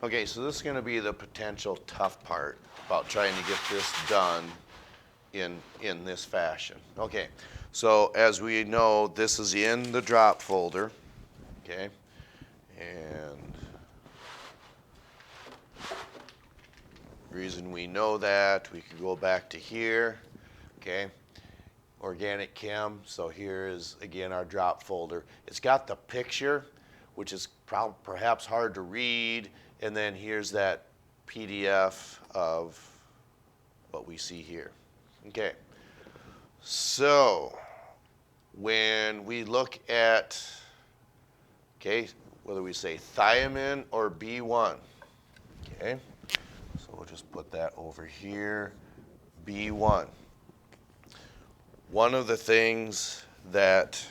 Okay, so this is going to be the potential tough part about trying to get this done in this fashion. Okay, so as we know, this is in the drop folder, okay, and reason we know that, we can go back to here, okay, organic chem, so here is again our drop folder. It's got the picture, which is perhaps hard to read, and then here's that PDF of what we see here. Okay, so when we look at, okay, whether we say thiamine or B1, okay, so we'll just put that over here, B1. One of the things that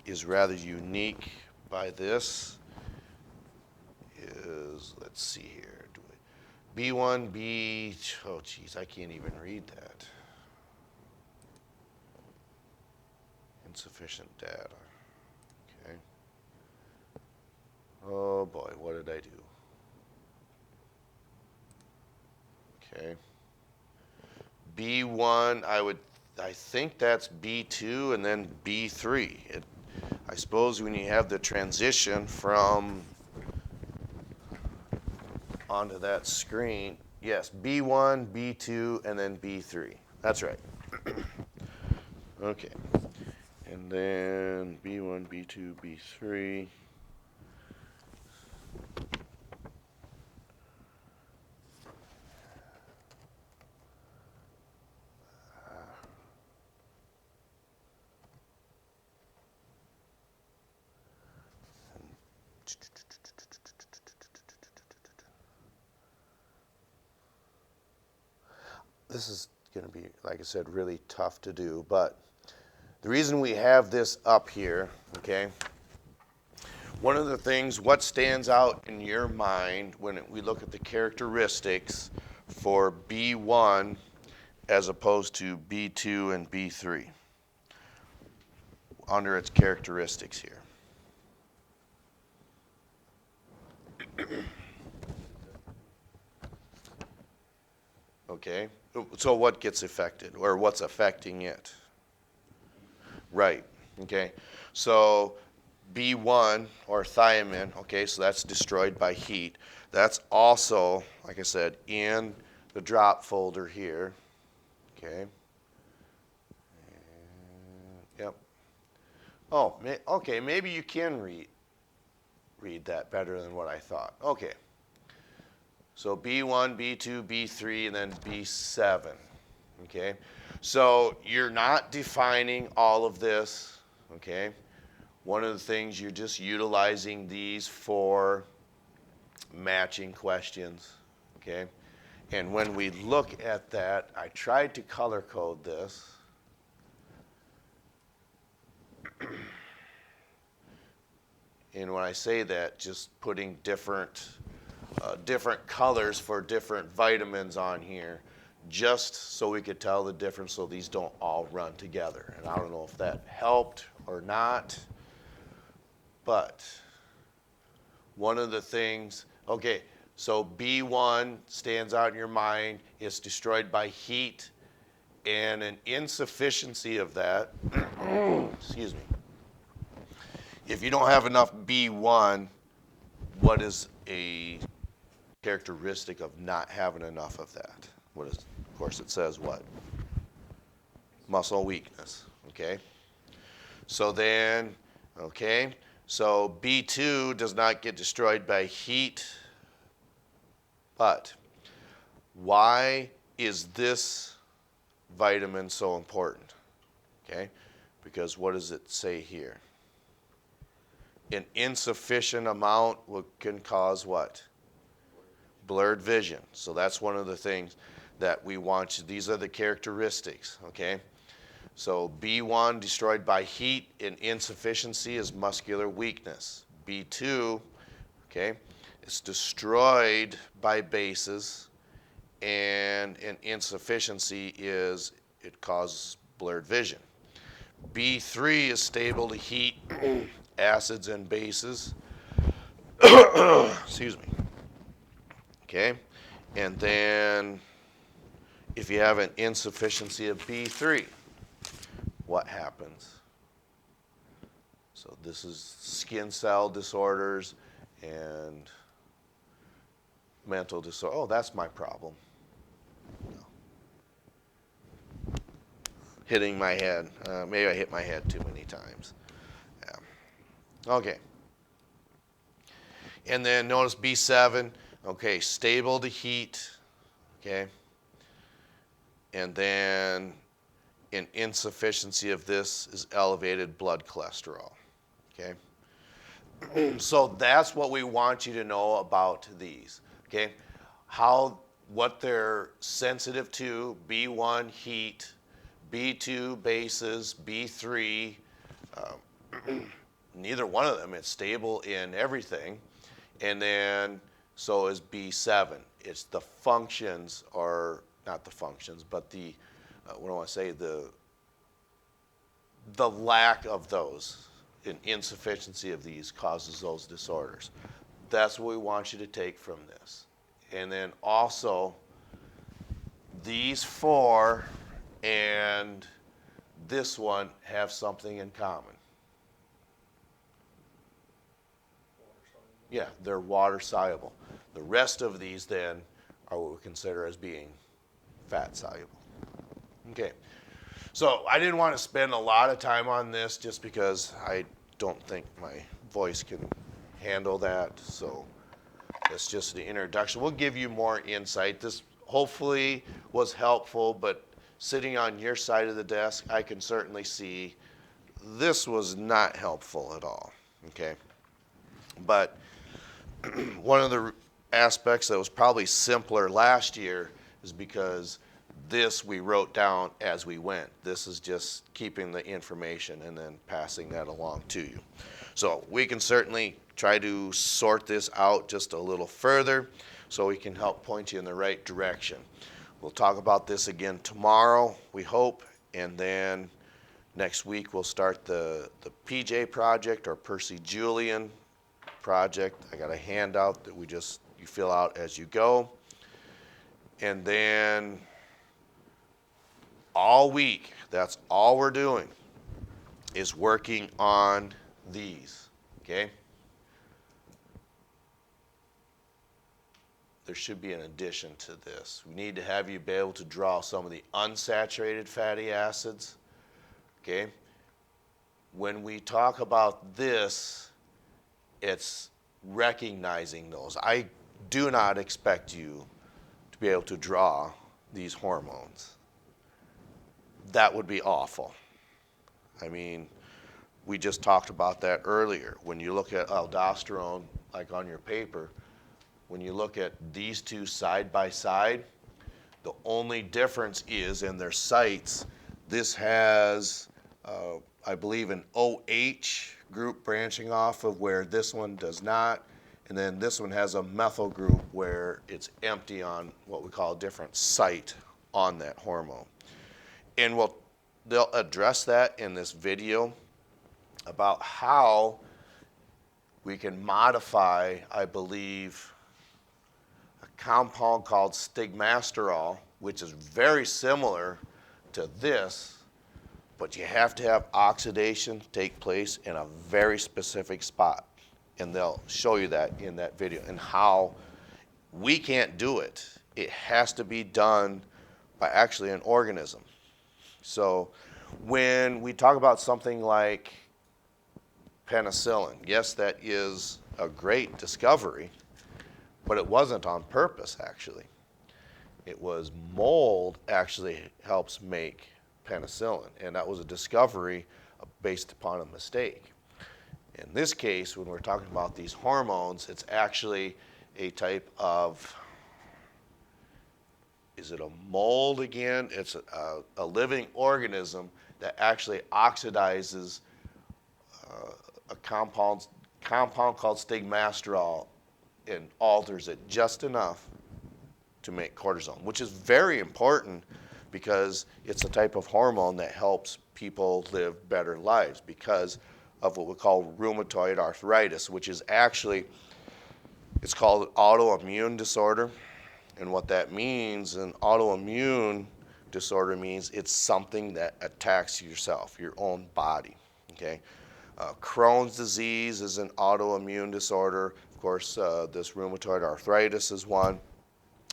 is rather unique by this is, let's see here, B1, oh geez, I can't even read that. Insufficient data, okay. Oh boy, what did I do? Okay. B1, I think that's B2 and then B3. I suppose when you have the transition from onto that screen, yes, B1, B2, and then B3. That's right. Okay. And then B1, B2, B3. This is going to be, like I said, really tough to do, but the reason we have this up here, okay, one of the things, what stands out in your mind when we look at the characteristics for B1 as opposed to B2 and B3 under its characteristics here? Okay, so what gets affected, or what's affecting it? Right, okay, so B1 or thiamine, okay, so that's destroyed by heat. That's also, like I said, in the drop folder here, okay. Yep. Oh, okay, maybe you can read that better than what I thought. Okay. So B1, B2, B3, and then B7, okay? So you're not defining all of this, okay? One of the things, you're just utilizing these for matching questions, okay? And when we look at that, I tried to color code this. And when I say that, just putting different colors for different vitamins on here, just so we could tell the difference so these don't all run together. And I don't know if that helped or not, but one of the things, okay, so B1 stands out in your mind. It's destroyed by heat, and an insufficiency of that, excuse me, if you don't have enough B1, what is a characteristic of not having enough of that? What is, of course, it says what? Muscle weakness, okay? So then, okay, so B2 does not get destroyed by heat, but why is this vitamin so important? Okay, because what does it say here? An insufficient amount can cause what? Blurred vision. So that's one of the things that we want. These are the characteristics, okay? So B1 destroyed by heat and insufficiency is muscular weakness. B2, okay, it's destroyed by bases, and an insufficiency is it causes blurred vision. B3 is stable to heat, acids and bases. Excuse me. okay? And then if you have an insufficiency of B3, what happens? So this is skin cell disorders and mental disorder. Oh, that's my problem. No. Hitting my head. Maybe I hit my head too many times. Yeah. Okay. And then notice B7, okay, stable to heat, okay? And then an insufficiency of this is elevated blood cholesterol, okay? So that's what we want you to know about these, okay? What they're sensitive to, B1, heat, B2, bases, B3, neither one of them is stable in everything. And then so is B7. It's the functions, or not the functions, but the, what do I want to say, the lack of those, an insufficiency of these causes those disorders. That's what we want you to take from this. And then also, these four and this one have something in common. Yeah, they're water soluble. The rest of these then are what we consider as being fat soluble. Okay, so I didn't want to spend a lot of time on this just because I don't think my voice can handle that. So that's just the introduction. We'll give you more insight. This hopefully was helpful, but sitting on your side of the desk, I can certainly see this was not helpful at all. Okay, but one of the aspects that was probably simpler last year is because this we wrote down as we went. This is just keeping the information and then passing that along to you. So we can certainly try to sort this out just a little further so we can help point you in the right direction. We'll talk about this again tomorrow, we hope, and then next week we'll start the PJ project, or Percy Julian project. I got a handout that you fill out as you go. And then all week, that's all we're doing, is working on these, okay? There should be an addition to this. We need to have you be able to draw some of the unsaturated fatty acids, okay? When we talk about this, it's recognizing those. I do not expect you to be able to draw these hormones. That would be awful. I mean, we just talked about that earlier. When you look at aldosterone, like on your paper, when you look at these two side by side, the only difference is in their sites. This has, I believe, an OH group branching off of where this one does not, and then this one has a methyl group where it's empty on what we call a different site on that hormone. And they'll address that in this video about how we can modify, I believe, a compound called stigmasterol, which is very similar to this, but you have to have oxidation take place in a very specific spot. And they'll show you that in that video, and how we can't do it. It has to be done by actually an organism. So when we talk about something like penicillin, yes, that is a great discovery, but it wasn't on purpose, actually. It was mold actually helps make penicillin, and that was a discovery based upon a mistake. In this case, when we're talking about these hormones, it's actually a type of, is it a mold again? It's a living organism that actually oxidizes a compound called stigmasterol and alters it just enough to make cortisone, which is very important because it's a type of hormone that helps people live better lives because of what we call rheumatoid arthritis, which is actually, it's called an autoimmune disorder. And what that means, an autoimmune disorder means it's something that attacks yourself, your own body, okay? Crohn's disease is an autoimmune disorder. Of course, this rheumatoid arthritis is one.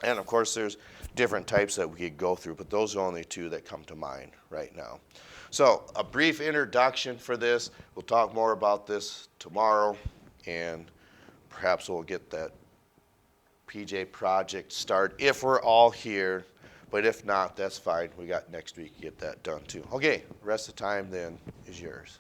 And of course, there's different types that we could go through, but those are only two that come to mind right now. So a brief introduction for this. We'll talk more about this tomorrow, and perhaps we'll get that PJ project started if we're all here. But if not, that's fine. We got next week to get that done too. Okay, the rest of the time then is yours.